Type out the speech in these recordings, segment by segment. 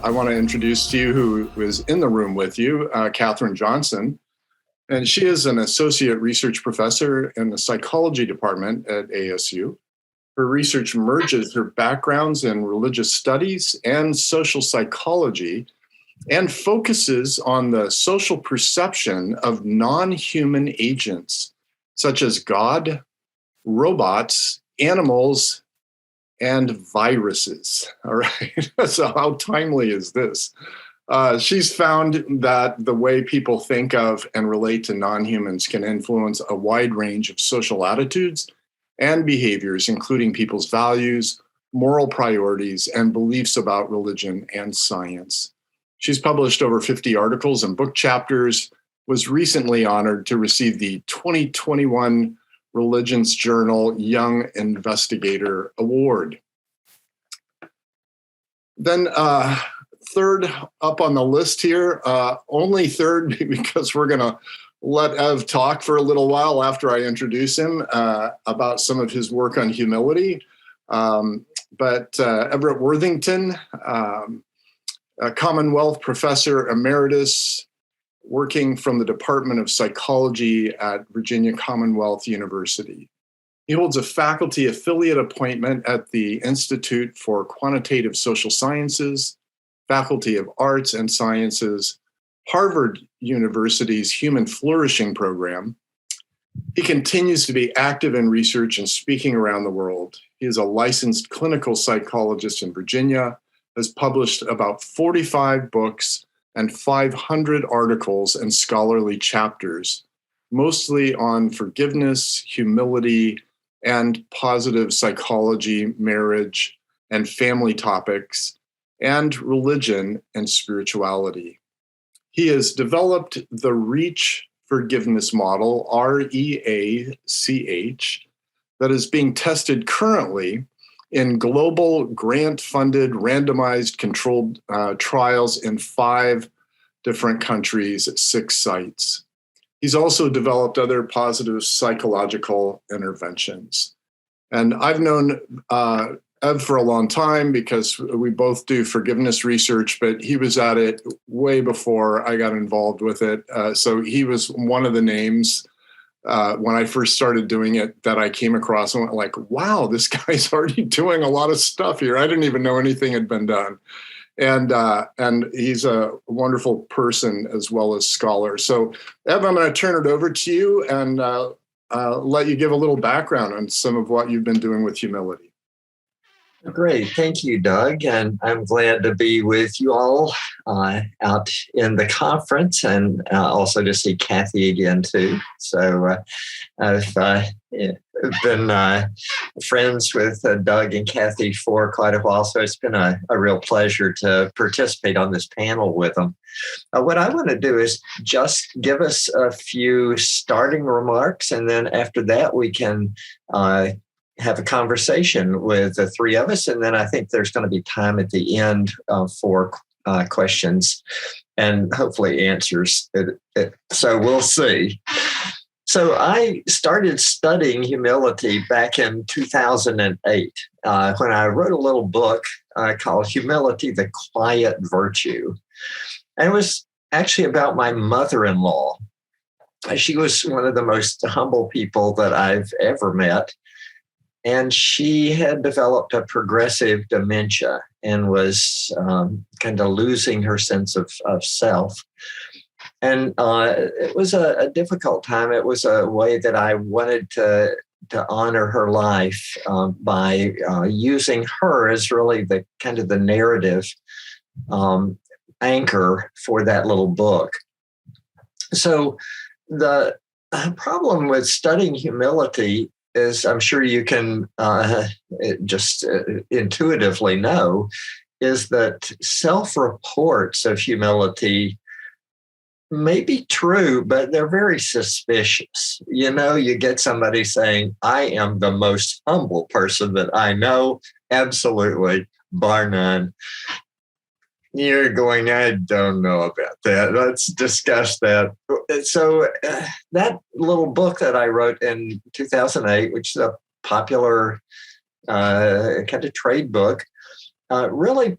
I want to introduce to you who is in the room with you, Katherine Johnson. And she is an associate research professor in the psychology department at ASU. Her research merges her backgrounds in religious studies and social psychology and focuses on the social perception of non-human agents, such as God, robots, animals, and viruses. All right. So how timely is this? She's found that the way people think of and relate to non-humans can influence a wide range of social attitudes and behaviors, including people's values, moral priorities, and beliefs about religion and science. She's published over 50 articles and book chapters, was recently honored to receive the 2021 Religions Journal Young Investigator Award. Then third up on the list here, only third because we're going to let Ev talk for a little while after I introduce him about some of his work on humility. But Everett Worthington, a Commonwealth Professor Emeritus, working from the Department of Psychology at Virginia Commonwealth University. He holds a faculty affiliate appointment at the Institute for Quantitative Social Sciences, Faculty of Arts and Sciences, Harvard University's Human Flourishing Program. He continues to be active in research and speaking around the world. He is a licensed clinical psychologist in Virginia, has published about 45 books and 500 articles and scholarly chapters, mostly on forgiveness, humility, and positive psychology, marriage, and family topics, and religion and spirituality. He has developed the REACH forgiveness model, REACH, that is being tested currently in global grant-funded randomized controlled trials in 5 different countries at 6 sites. He's also developed other positive psychological interventions. And I've known Ev for a long time because we both do forgiveness research, but he was at it way before I got involved with it. So he was one of the names when I first started doing it that I came across and went like, wow, this guy's already doing a lot of stuff here. I didn't even know anything had been done. And he's a wonderful person as well as scholar. So Ev, I'm going to turn it over to you and let you give a little background on some of what you've been doing with humility. Great. Thank you, Doug. And I'm glad to be with you all out in the conference and also to see Kathy again, too. So I've been friends with Doug and Kathy for quite a while, so it's been a real pleasure to participate on this panel with them. What I want to do is just give us a few starting remarks, and then after that we can have a conversation with the 3 of us, and then I think there's going to be time at the end for questions and hopefully answers. So we'll see. So I started studying humility back in 2008 when I wrote a little book called Humility, the Quiet Virtue. And it was actually about my mother-in-law. She was one of the most humble people that I've ever met. And she had developed a progressive dementia and was kind of losing her sense of self. And it was a difficult time. It was a way that I wanted to honor her life by using her as really the kind of the narrative anchor for that little book. So the problem with studying humility is, I'm sure you can just intuitively know, is that self-reports of humility may be true, but they're very suspicious. You know, you get somebody saying, I am the most humble person that I know, absolutely, bar none. You're going, I don't know about that. Let's discuss that. So that little book that I wrote in 2008, which is a popular kind of trade book, really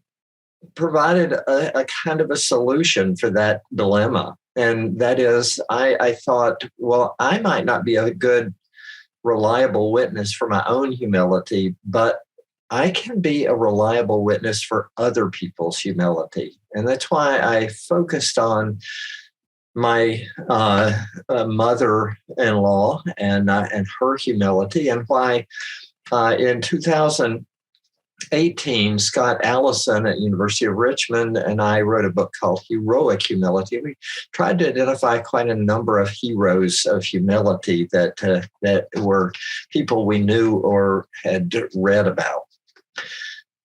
provided a kind of a solution for that dilemma. And that is, I thought, well, I might not be a good, reliable witness for my own humility, but I can be a reliable witness for other people's humility. And that's why I focused on my mother-in-law and her humility, and why in 2018, Scott Allison at University of Richmond and I wrote a book called Heroic Humility. We tried to identify quite a number of heroes of humility that were people we knew or had read about.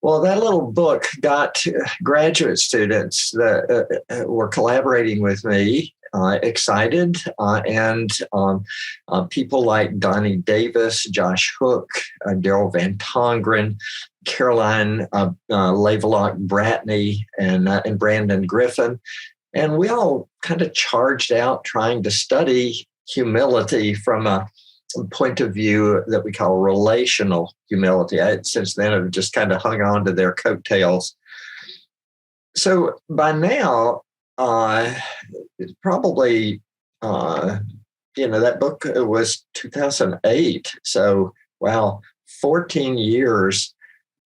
Well, that little book got graduate students that were collaborating with me excited, and people like Donnie Davis, Josh Hook, Daryl Van Tongeren, Caroline Levelock Bratney, and Brandon Griffin. And we all kind of charged out trying to study humility from a point of view that we call relational humility. Since then, I've just kind of hung on to their coattails. So by now, it's probably, that book was 2008. So, wow, 14 years.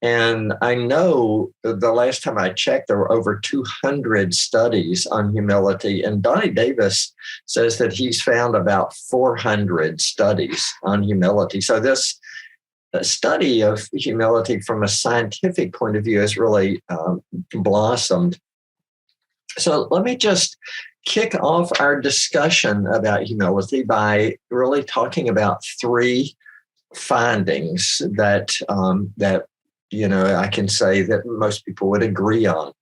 And I know the last time I checked, there were over 200 studies on humility. And Donnie Davis says that he's found about 400 studies on humility. So this study of humility from a scientific point of view has really blossomed. So let me just kick off our discussion about humility by really talking about three findings that I can say that most people would agree on.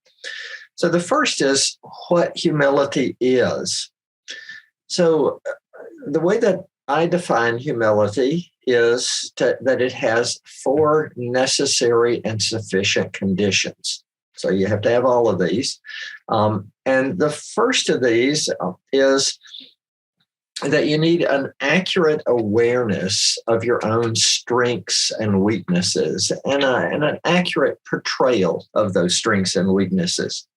So the first is what humility is. So the way that I define humility is that it has four necessary and sufficient conditions. So you have to have all of these. And the first of these is that you need an accurate awareness of your own strengths and weaknesses, and an accurate portrayal of those strengths and weaknesses.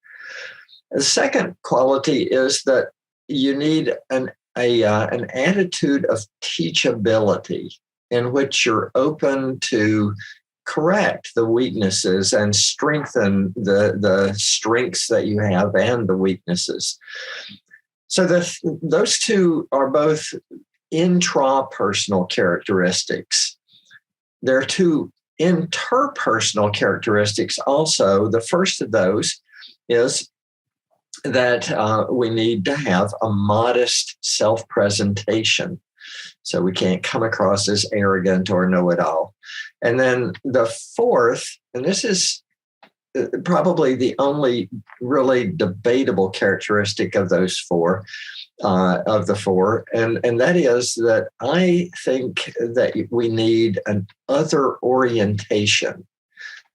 The second quality is that you need an attitude of teachability, in which you're open to correct the weaknesses and strengthen the strengths that you have and the weaknesses. So those two are both intrapersonal characteristics. There are two interpersonal characteristics also. The first of those is that we need to have a modest self-presentation. So we can't come across as arrogant or know-it-all. And then the fourth, and this is probably the only really debatable characteristic of those four, and that is that I think that we need an other orientation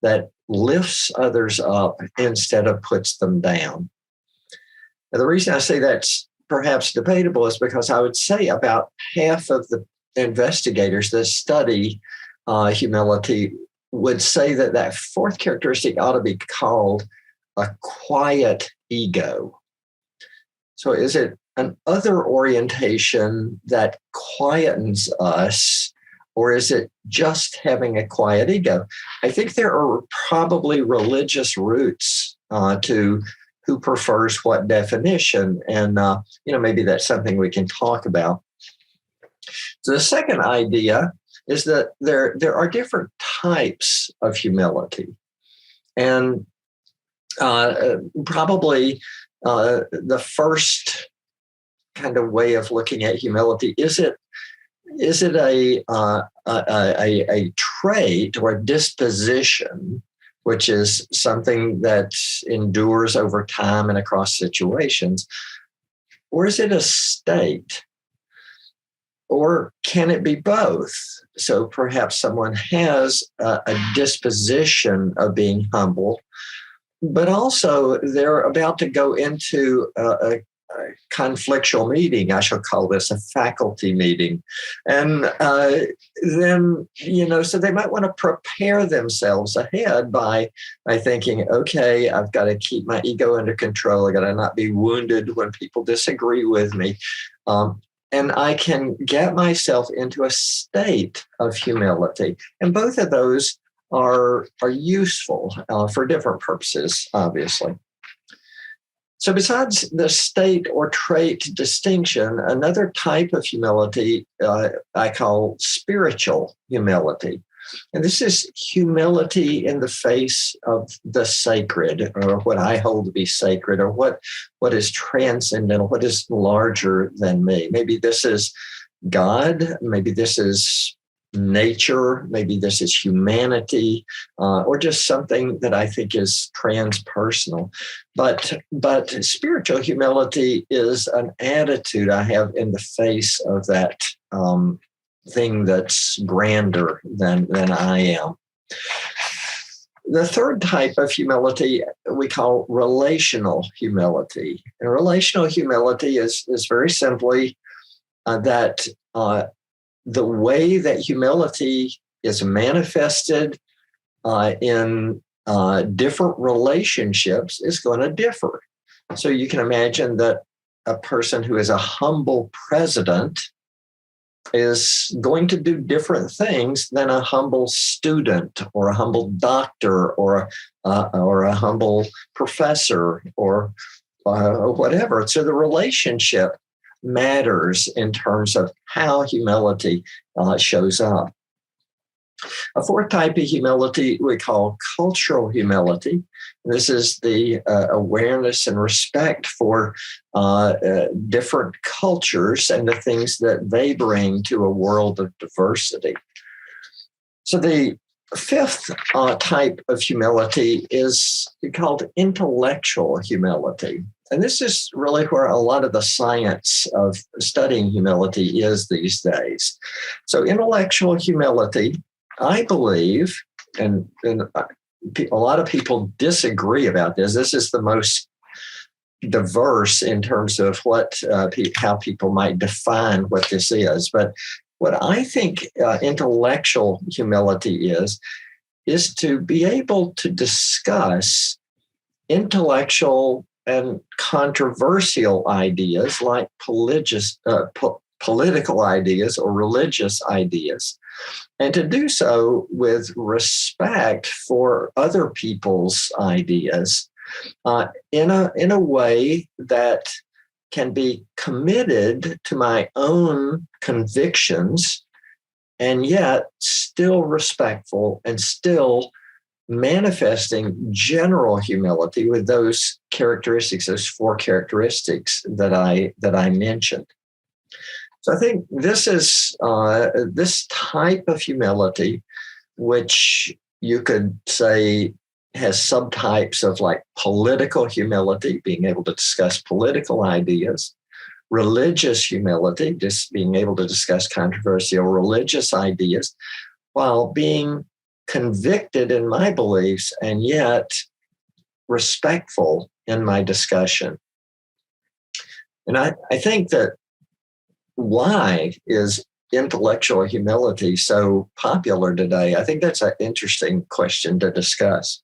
that lifts others up instead of puts them down. Now, the reason I say that's perhaps debatable is because I would say about half of the investigators that study humility would say that fourth characteristic ought to be called a quiet ego. So is it an other orientation that quietens us, or is it just having a quiet ego? I think there are probably religious roots to who prefers what definition, and maybe that's something we can talk about. So the second idea is that there are different types of humility. And probably the first kind of way of looking at humility, is it a trait or a disposition, which is something that endures over time and across situations, or is it a state? Or can it be both? So perhaps someone has a disposition of being humble, but also they're about to go into conflictual meeting. I shall call this a faculty meeting. And then, so they might want to prepare themselves ahead by thinking, okay, I've got to keep my ego under control. I got to not be wounded when people disagree with me. And I can get myself into a state of humility. And both of those are useful for different purposes, obviously. So besides the state or trait distinction, another type of humility I call spiritual humility. And this is humility in the face of the sacred, or what I hold to be sacred, or what is transcendental, what is larger than me. Maybe this is God, maybe this is nature, maybe this is humanity, or just something that I think is transpersonal. But spiritual humility is an attitude I have in the face of that thing that's grander than I am. The third type of humility we call relational humility. And relational humility is very simply that the way that humility is manifested in different relationships is going to differ. So you can imagine that a person who is a humble president is going to do different things than a humble student or a humble doctor or a humble professor or whatever. So the relationship matters in terms of how humility shows up. A fourth type of humility we call cultural humility. This is the awareness and respect for different cultures and the things that they bring to a world of diversity. So the fifth type of humility is called intellectual humility. And this is really where a lot of the science of studying humility is these days. So intellectual humility, I believe, and a lot of people disagree about this. This is the most diverse in terms of how people might define what this is. But what I think intellectual humility is to be able to discuss intellectual and controversial ideas like political ideas or religious ideas, and to do so with respect for other people's ideas in a way that can be committed to my own convictions and yet still respectful and still manifesting general humility with those characteristics, those four characteristics that I mentioned. So I think this is this type of humility, which you could say has subtypes of like political humility, being able to discuss political ideas, religious humility, just being able to discuss controversial religious ideas, while being convicted in my beliefs and yet respectful in my discussion. And I think that why is intellectual humility so popular today? I think that's an interesting question to discuss.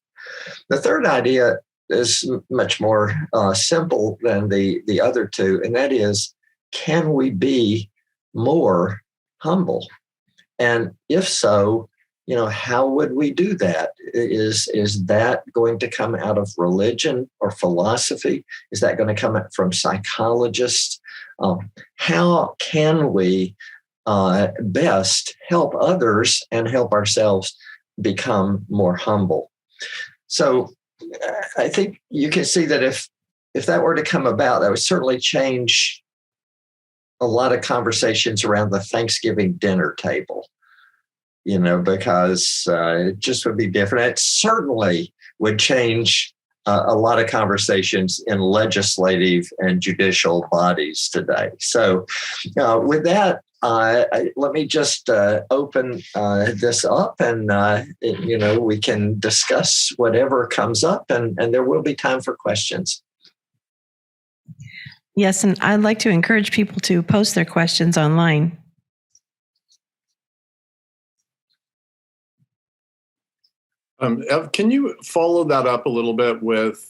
The third idea is much more simple than the other two, and that is, can we be more humble? And if so, how would we do that? Is that going to come out of religion or philosophy? Is that going to come from psychologists? How can we best help others and help ourselves become more humble? So I think you can see that if that were to come about, that would certainly change a lot of conversations around the Thanksgiving dinner table, because it just would be different. It certainly would change a lot of conversations in legislative and judicial bodies today. So with that, let me just open this up and, we can discuss whatever comes up and there will be time for questions. Yes, and I'd like to encourage people to post their questions online. Ev, can you follow that up a little bit with,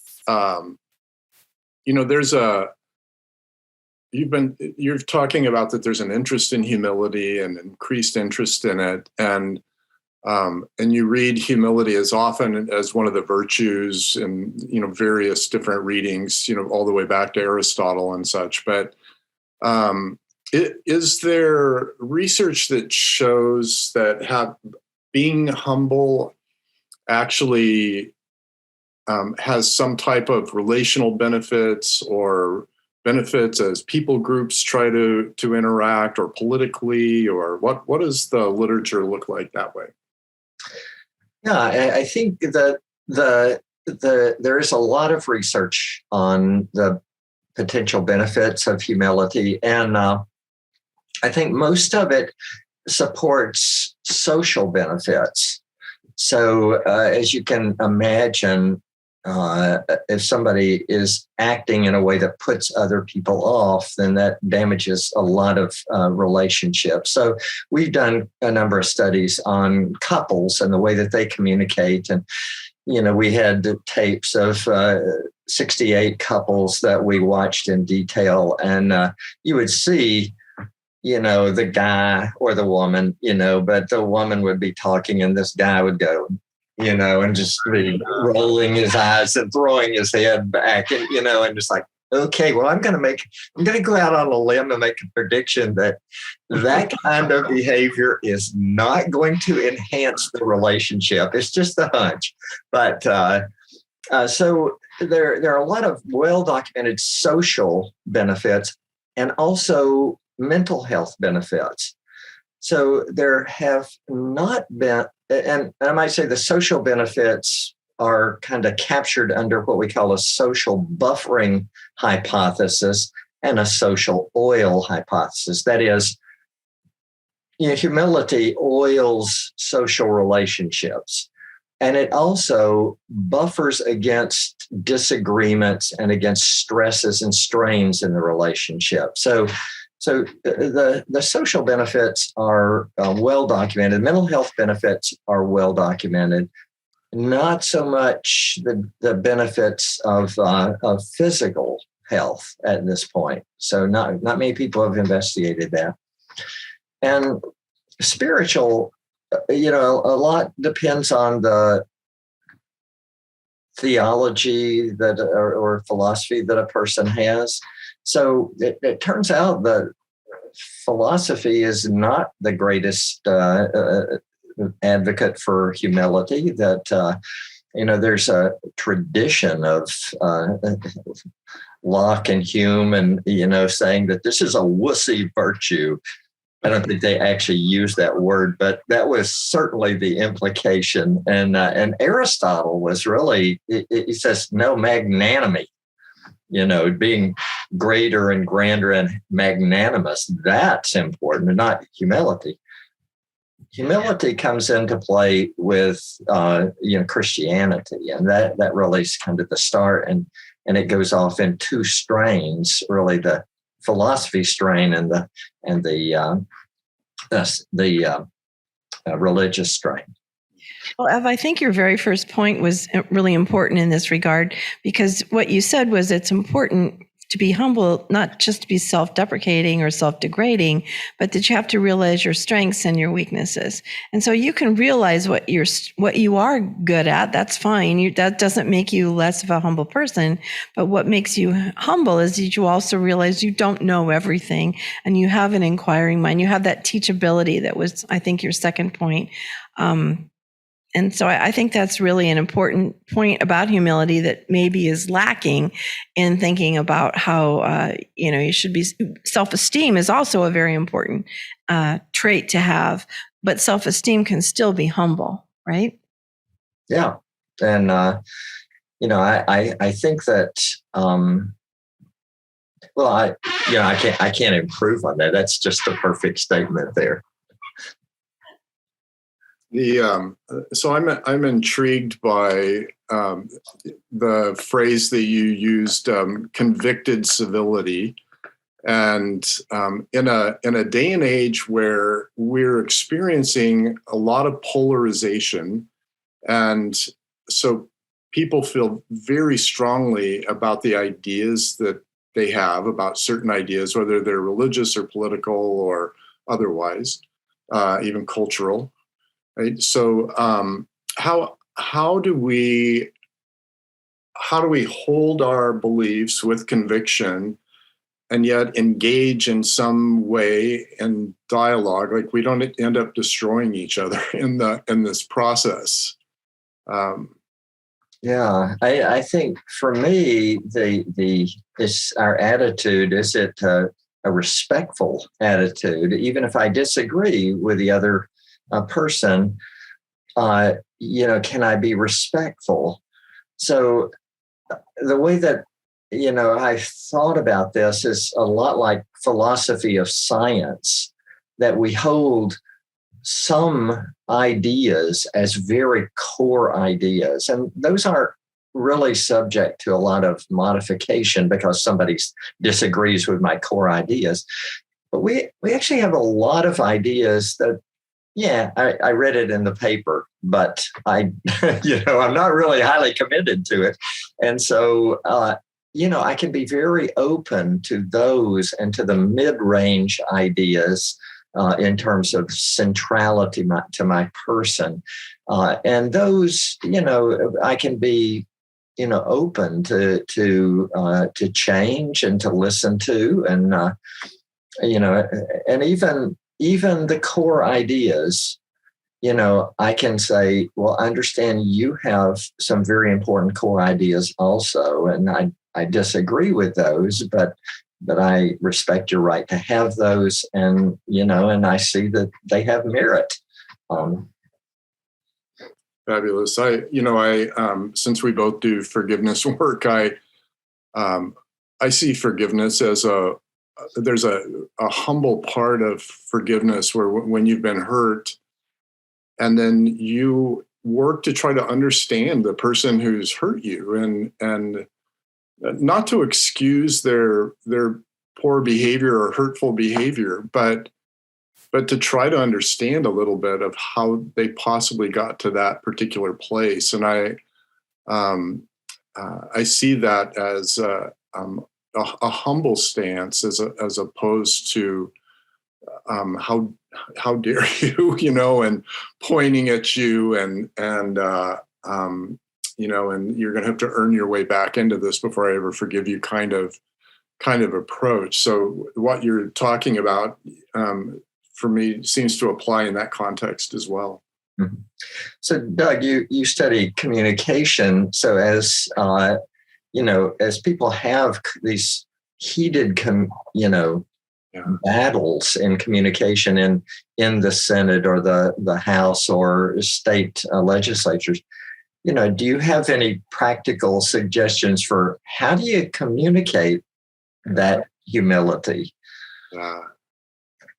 you're talking about that there's an interest in humility and increased interest in it, and you read humility as often as one of the virtues in various different readings, all the way back to Aristotle and such. But is there research that shows that being humble actually has some type of relational benefits or benefits as people groups try to interact, or politically, or what does the literature look like that way? Yeah, I think that there is a lot of research on the potential benefits of humility, and I think most of it supports social benefits. So as you can imagine, if somebody is acting in a way that puts other people off, then that damages a lot of relationships. So we've done a number of studies on couples and the way that they communicate. And, we had tapes of 68 couples that we watched in detail. And you would see, the guy or the woman, but the woman would be talking and this guy would go, and just be rolling his eyes and throwing his head back, and and just like, okay, well, I'm going to go out on a limb and make a prediction that kind of behavior is not going to enhance the relationship. It's just a hunch. But so there are a lot of well-documented social benefits and also mental health benefits. So there have not been, and I might say the social benefits are kind of captured under what we call a social buffering hypothesis and a social oil hypothesis. That is, humility oils social relationships, and it also buffers against disagreements and against stresses and strains in the relationship. So the social benefits are well documented. Mental health benefits are well documented. Not so much the benefits of physical health at this point. So not many people have investigated that. And spiritual, a lot depends on the theology that or philosophy that a person has. So it turns out that philosophy is not the greatest advocate for humility. That there's a tradition of Locke and Hume, and saying that this is a wussy virtue. I don't think they actually used that word, but that was certainly the implication. And Aristotle was really, he says, no, magnanimity. Being greater and grander and magnanimous, that's important, not humility. Humility comes into play with Christianity, and that really is kind of the start, and it goes off in two strains, really, the philosophy strain and the religious strain. Well, Ev, I think your very first point was really important in this regard, because what you said was it's important to be humble, not just to be self-deprecating or self-degrading, but that you have to realize your strengths and your weaknesses. And so you can realize what you are good at. That's fine. That doesn't make you less of a humble person. But what makes you humble is that you also realize you don't know everything, and you have an inquiring mind. You have that teachability that was, I think, your second point. And so I think that's really an important point about humility that maybe is lacking in thinking about how, you should be. Self-esteem is also a very important trait to have, but self-esteem can still be humble, right? Yeah. And, I think that, I can't improve on that. That's just a perfect statement there. So I'm intrigued by the phrase that you used, convicted civility, and in a day and age where we're experiencing a lot of polarization, and so people feel very strongly about the ideas that they have about certain ideas, whether they're religious or political or otherwise, even cultural. Right. So how do we hold our beliefs with conviction and yet engage in some way in dialogue? Like we don't end up destroying each other in this process. Yeah, I think for me, our attitude is a respectful attitude, even if I disagree with the other person. Can I be respectful? So the way that I thought about this is a lot like philosophy of science, that we hold some ideas as very core ideas. And those aren't really subject to a lot of modification because somebody disagrees with my core ideas. But we actually have a lot of ideas that, I read it in the paper, but I'm not really highly committed to it. And so, I can be very open to those and to the mid-range ideas in terms of centrality to my person. And those, I can be, open to change and to listen to, and, and even the core ideas, I can say, well, I understand you have some very important core ideas also, and I disagree with those, but I respect your right to have those, and and I see that they have merit. Fabulous. I since we both do forgiveness work, I see forgiveness as there's a humble part of forgiveness where when you've been hurt, and then you work to try to understand the person who's hurt you, and not to excuse their poor behavior or hurtful behavior, but to try to understand a little bit of how they possibly got to that particular place. And I see that as a humble stance, as opposed to how dare you, and pointing at you, and and you're going to have to earn your way back into this before I ever forgive you kind of approach. So what you're talking about, for me, seems to apply in that context as well. Mm-hmm. So Doug, you study communication. So as as people have these heated battles in communication in the Senate or the House or state legislatures, do you have any practical suggestions for how do you communicate that humility?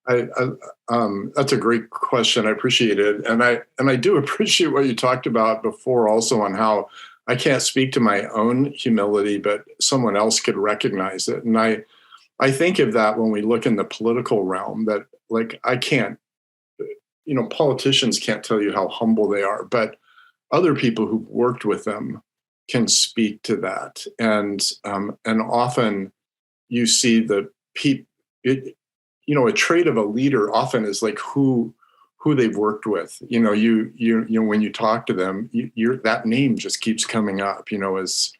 That's a great question. I appreciate it, and I do appreciate what you talked about before, also on how I can't speak to my own humility, but someone else could recognize it. And I think of that when we look in the political realm, that like I can't, politicians can't tell you how humble they are, but other people who've worked with them can speak to that. And often you see the people, a trait of a leader often is like who they've worked with. You when you talk to them, that name just keeps coming up, as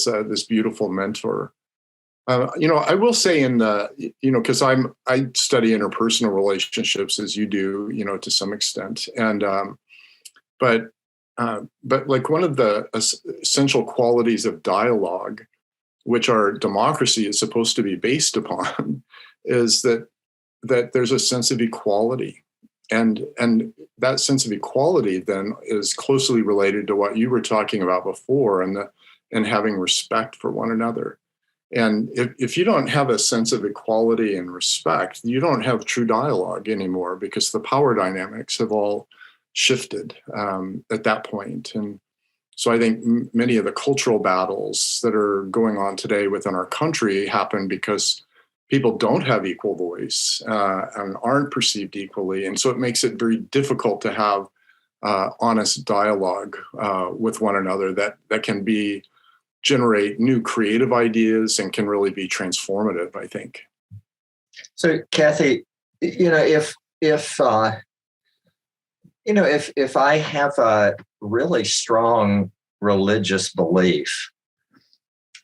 this beautiful mentor. I will say because I study interpersonal relationships as you do, to some extent. And, but like one of the essential qualities of dialogue, which our democracy is supposed to be based upon, is that there's a sense of equality. And that sense of equality then is closely related to what you were talking about before, and having respect for one another. And if you don't have a sense of equality and respect, you don't have true dialogue anymore, because the power dynamics have all shifted at that point. And so I think many of the cultural battles that are going on today within our country happen because people don't have equal voice and aren't perceived equally. And so it makes it very difficult to have honest dialogue with one another that can generate new creative ideas and can really be transformative, I think. So, Kathy, if I have a really strong religious belief,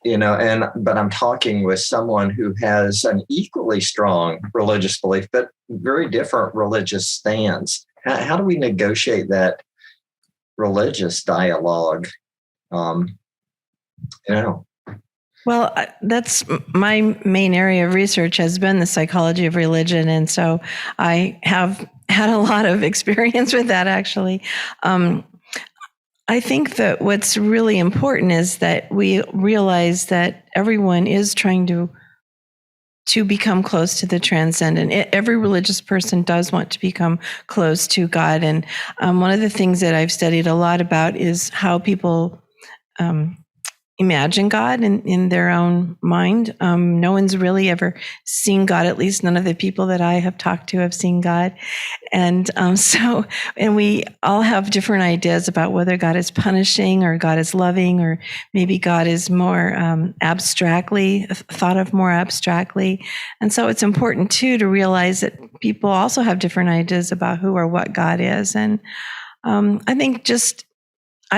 but I'm talking with someone who has an equally strong religious belief, but very different religious stance, how do we negotiate that religious dialogue? Well, that's my main area of research has been the psychology of religion. And so I have had a lot of experience with that, actually. I think that what's really important is that we realize that everyone is trying to become close to the transcendent. Every religious person does want to become close to God. And one of the things that I've studied a lot about is how people imagine God in their own mind. No one's really ever seen God, at least none of the people that I have talked to have seen God. And and we all have different ideas about whether God is punishing or God is loving, or maybe God is more thought of more abstractly. And so it's important too to realize that people also have different ideas about who or what God is. And I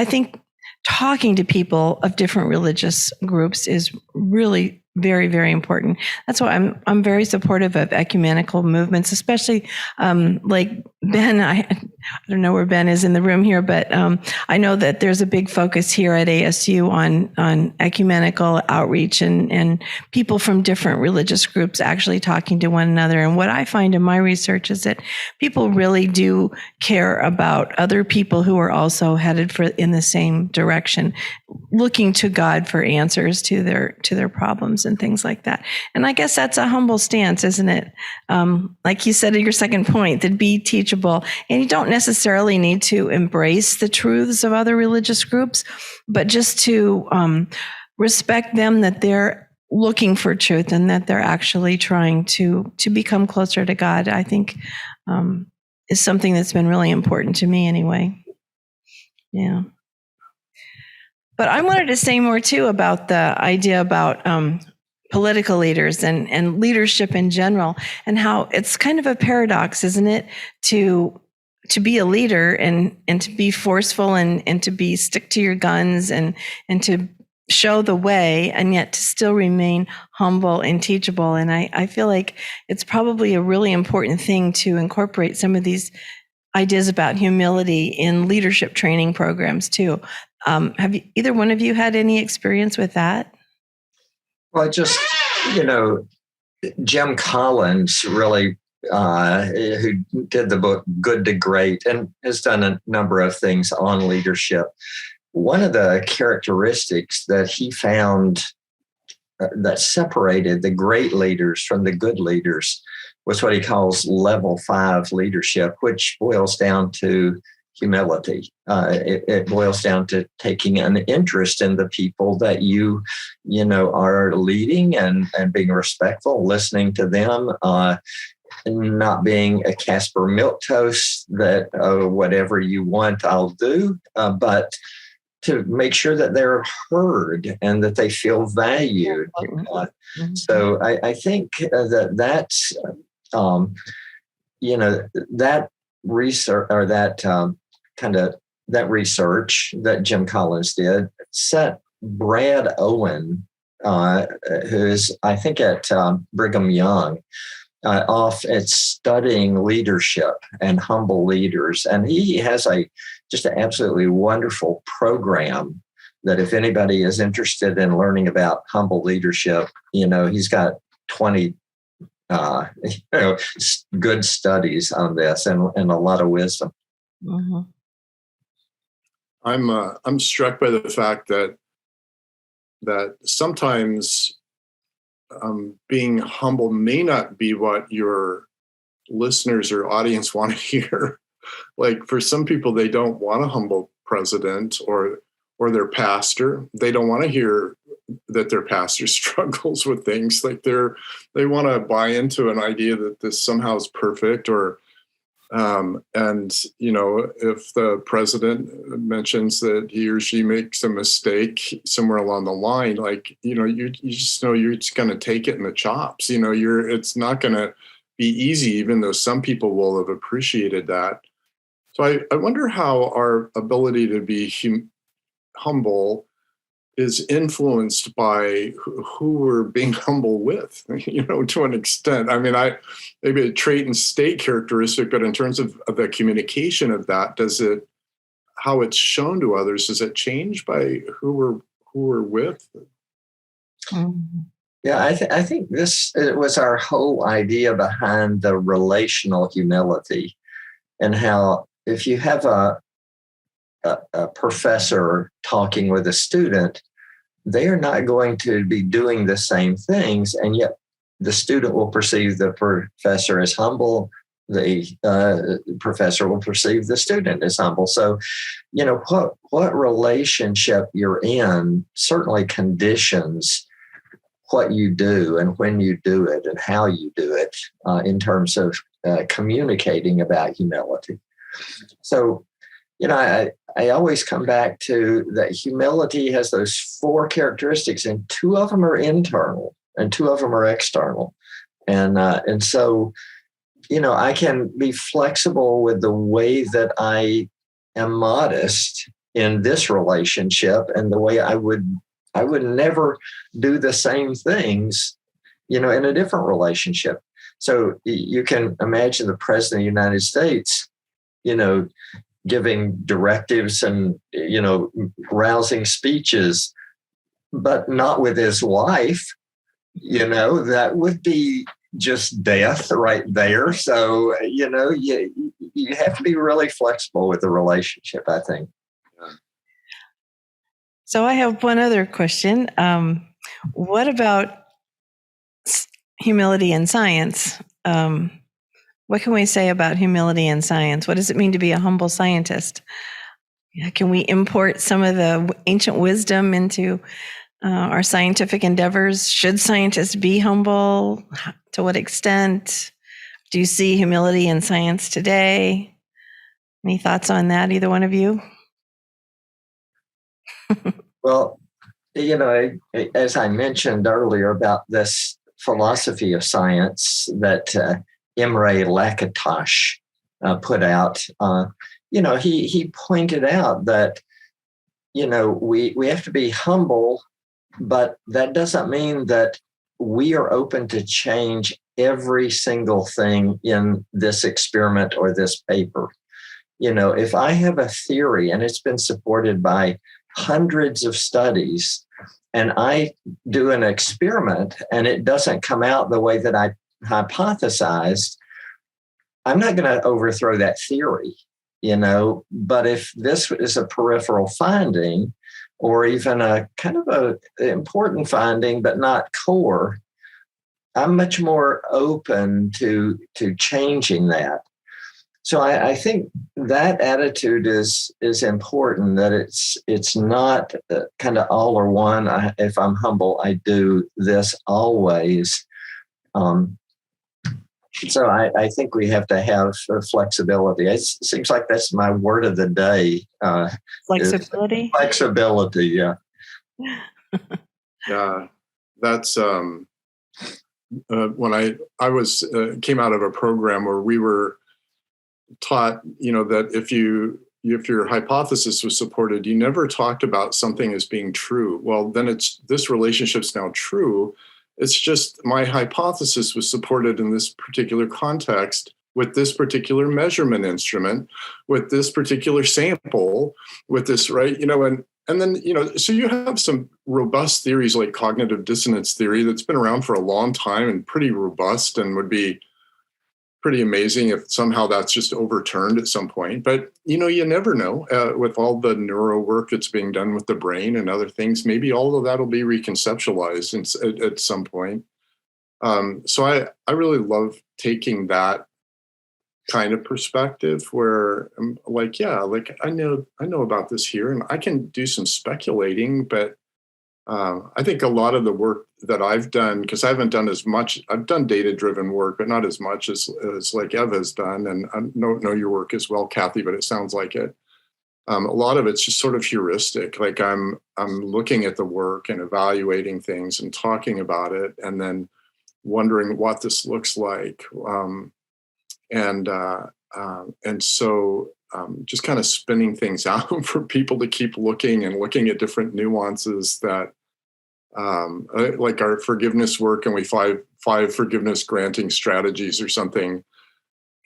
think talking to people of different religious groups is really very, very important. That's why I'm very supportive of ecumenical movements, especially like Ben. I don't know where Ben is in the room here, but I know that there's a big focus here at ASU on ecumenical outreach and people from different religious groups actually talking to one another. And what I find in my research is that people really do care about other people who are also headed in the same direction, looking to God for answers to their problems and things like that. And I guess that's a humble stance, isn't it? Like you said in your second point, that be teachable. And you don't necessarily need to embrace the truths of other religious groups, but just to respect them, that they're looking for truth and that they're actually trying to become closer to God, I think is something that's been really important to me anyway. Yeah. But I wanted to say more too about the idea about political leaders and leadership in general, and how it's kind of a paradox, isn't it, to be a leader and to be forceful and to be stick to your guns and to show the way, and yet to still remain humble and teachable. And I feel like it's probably a really important thing to incorporate some of these ideas about humility in leadership training programs too. Have either one of you had any experience with that? Well, Jim Collins really, who did the book Good to Great and has done a number of things on leadership. One of the characteristics that he found that separated the great leaders from the good leaders was what he calls level 5 leadership, which boils down to humility. It boils down to taking an interest in the people that you are leading and being respectful, listening to them, not being a Casper milquetoast that whatever you want, I'll do, but to make sure that they're heard and that they feel valued. So I think that's that research, or that research that Jim Collins did set Brad Owen, who's I think at Brigham Young, off at studying leadership and humble leaders. And he has just an absolutely wonderful program that if anybody is interested in learning about humble leadership, he's got 20 good studies on this and a lot of wisdom. Mm-hmm. I'm struck by the fact that sometimes being humble may not be what your listeners or audience want to hear. like for some people, they don't want a humble president or their pastor. They don't want to hear that their pastor struggles with things. Like they want to buy into an idea that this somehow is perfect, or and if the president mentions that he or she makes a mistake somewhere along the line, like you just know you're just going to take it in the chops. It's not going to be easy, even though some people will have appreciated that. So I wonder how our ability to be humble is influenced by who we're being humble with, to an extent. I mean, maybe a trait and state characteristic, but in terms of the communication of that, how it's shown to others, does it change by who we're with? Yeah, I think it was our whole idea behind the relational humility, and how if you have a professor talking with a student, they are not going to be doing the same things, and yet the student will perceive the professor as humble. The professor will perceive the student as humble. So, what relationship you're in certainly conditions what you do and when you do it and how you do it in terms of communicating about humility. So, I always come back to that humility has those 4 characteristics, and 2 of them are internal and 2 of them are external. And so, I can be flexible with the way that I am modest in this relationship, and the way I would never do the same things, in a different relationship. So you can imagine the President of the United States, giving directives and, rousing speeches, but not with his wife, that would be just death right there. So, you have to be really flexible with the relationship, I think. So I have one other question. What about humility in science? What can we say about humility in science? What does it mean to be a humble scientist? Can we import some of the ancient wisdom into our scientific endeavors? Should scientists be humble? To what extent? Do you see humility in science today? Any thoughts on that, either one of you? Well, as I mentioned earlier about this philosophy of science that Imre Lakatos put out, he pointed out that, we have to be humble, but that doesn't mean that we are open to change every single thing in this experiment or this paper. If I have a theory and it's been supported by hundreds of studies, and I do an experiment and it doesn't come out the way that I hypothesized, I'm not going to overthrow that theory, but if this is a peripheral finding or even a kind of an important finding, but not core, I'm much more open to changing that. So I think that attitude is important, that it's not kind of all or one. If I'm humble, I do this always. So I think we have to have flexibility. It seems like that's my word of the day. Flexibility? Flexibility, yeah. Yeah, that's when I came out of a program where we were taught, that if your hypothesis was supported, you never talked about something as being true. Well, then this relationship's now true. It's just my hypothesis was supported in this particular context with this particular measurement instrument, with this particular sample, with this, right? And then, so you have some robust theories like cognitive dissonance theory that's been around for a long time and pretty robust and would be pretty amazing if somehow that's just overturned at some point. But, you never know with all the neuro work that's being done with the brain and other things, maybe all of that will be reconceptualized at some point. So I really love taking that kind of perspective where I'm like, yeah, like I know about this here, and I can do some speculating, but I think a lot of the work that I've done, because I haven't done as much, I've done data-driven work, but not as much as like Eva's done, and I don't know your work as well, Kathy, but it sounds like it. A lot of it's just sort of heuristic. Like I'm looking at the work and evaluating things and talking about it, and then wondering what this looks like. And so just kind of spinning things out for people to keep looking and looking at different nuances that, like our forgiveness work, and we five forgiveness granting strategies or something.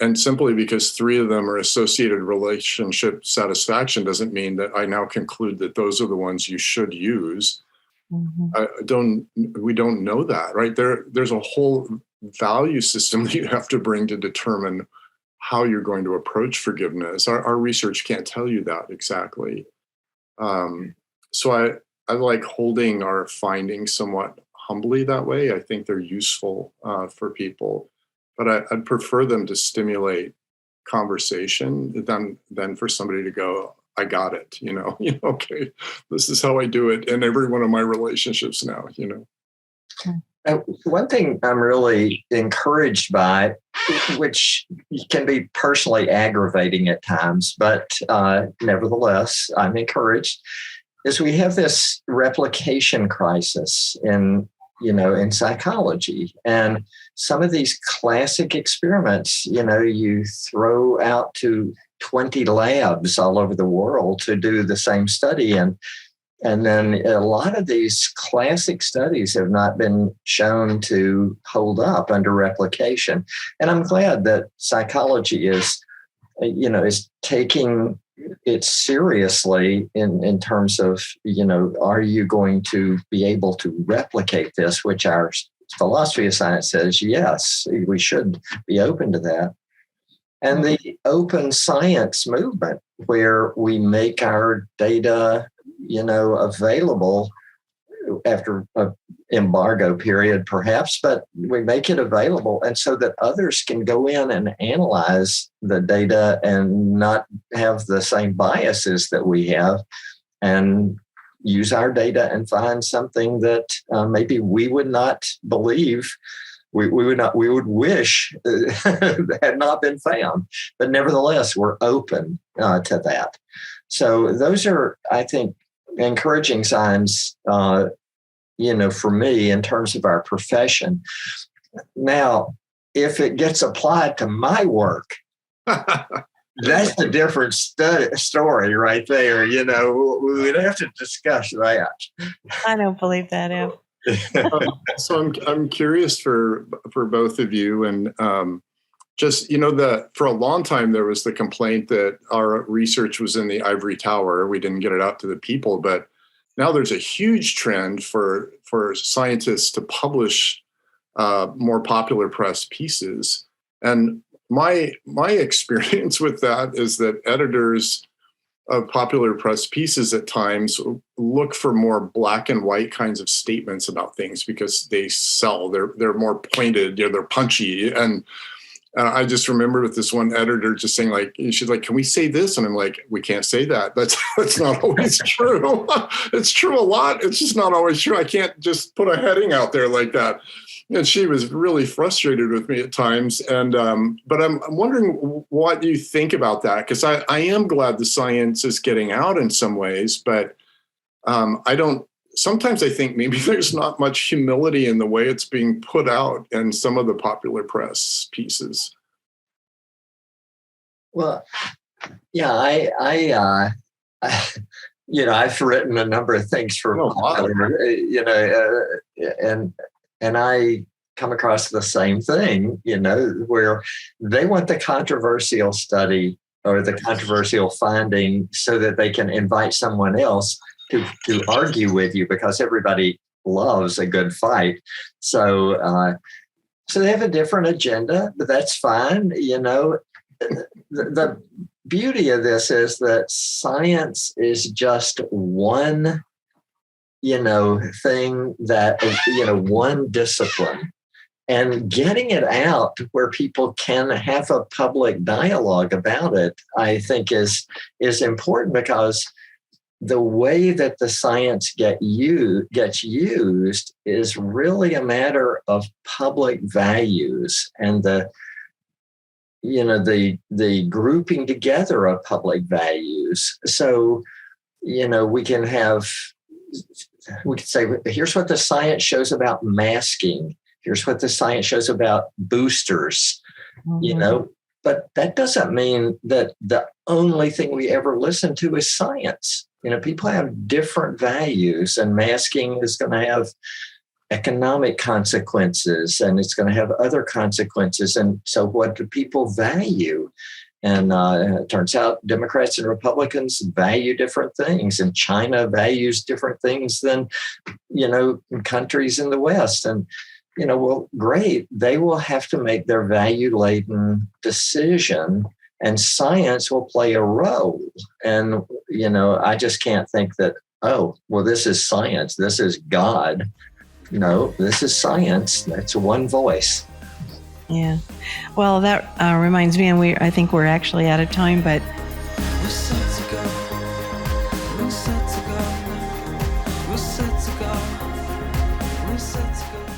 And simply because 3 of them are associated relationship satisfaction doesn't mean that I now conclude that those are the ones you should use. We don't know that, right? There's a whole value system that you have to bring to determine how you're going to approach forgiveness. Our research can't tell you that exactly. So I like holding our findings somewhat humbly that way. I think they're useful for people, but I'd prefer them to stimulate conversation than for somebody to go, I got it, okay, this is how I do it in every one of my relationships now, One thing I'm really encouraged by, which can be personally aggravating at times, but nevertheless, I'm encouraged, is we have this replication crisis in psychology. And some of these classic experiments, you throw out to 20 labs all over the world to do the same study. And then a lot of these classic studies have not been shown to hold up under replication. And I'm glad that psychology is taking it seriously in terms of, are you going to be able to replicate this, which our philosophy of science says, yes, we should be open to that. And the open science movement, where we make our data, available after an embargo period, perhaps, but we make it available. And so that others can go in and analyze the data and not have the same biases that we have, and use our data and find something that maybe we would not believe. We would wish had not been found, but nevertheless, we're open to that. So those are, I think, encouraging signs, for me in terms of our profession. Now, if it gets applied to my work, that's a different story right there. We'd have to discuss that. I don't believe that, Ev. So I'm curious for both of you, and just for a long time there was the complaint that our research was in the ivory tower. We didn't get it out to the people, but now there's a huge trend for scientists to publish more popular press pieces. And my experience with that is that editors of popular press pieces at times look for more black and white kinds of statements about things because they sell. They're more pointed, they're punchy. And I just remember with this one editor just saying, like, she's like, can we say this? And I'm like, we can't say that. That's not always true. It's true a lot. It's just not always true. I can't just put a heading out there like that. And she was really frustrated with me at times. And but I'm wondering what you think about that, because I am glad the science is getting out in some ways, but sometimes I think maybe there's not much humility in the way it's being put out in some of the popular press pieces. Well, yeah, I've written a number of things for, and I come across the same thing, where they want the controversial study or the controversial finding so that they can invite someone else to argue with you, because everybody loves a good fight. So they have a different agenda, but that's fine. The beauty of this is that science is just one, thing that, one discipline. And getting it out where people can have a public dialogue about it, I think is important, because the way that the science gets used is really a matter of public values and the grouping together of public values. So, we can say, here's what the science shows about masking. Here's what the science shows about boosters, but that doesn't mean that the only thing we ever listen to is science. People have different values, and masking is going to have economic consequences, and it's going to have other consequences. And so what do people value? And it turns out Democrats and Republicans value different things, and China values different things than, countries in the West. And, well, great. They will have to make their value-laden decision, and science will play a role. And, I just can't think that, oh, well, this is science. This is God. No, this is science. That's one voice. Yeah. Well, that reminds me, and I think we're actually out of time, but We're set to go. We're set to go. We're set to go. We're set to go.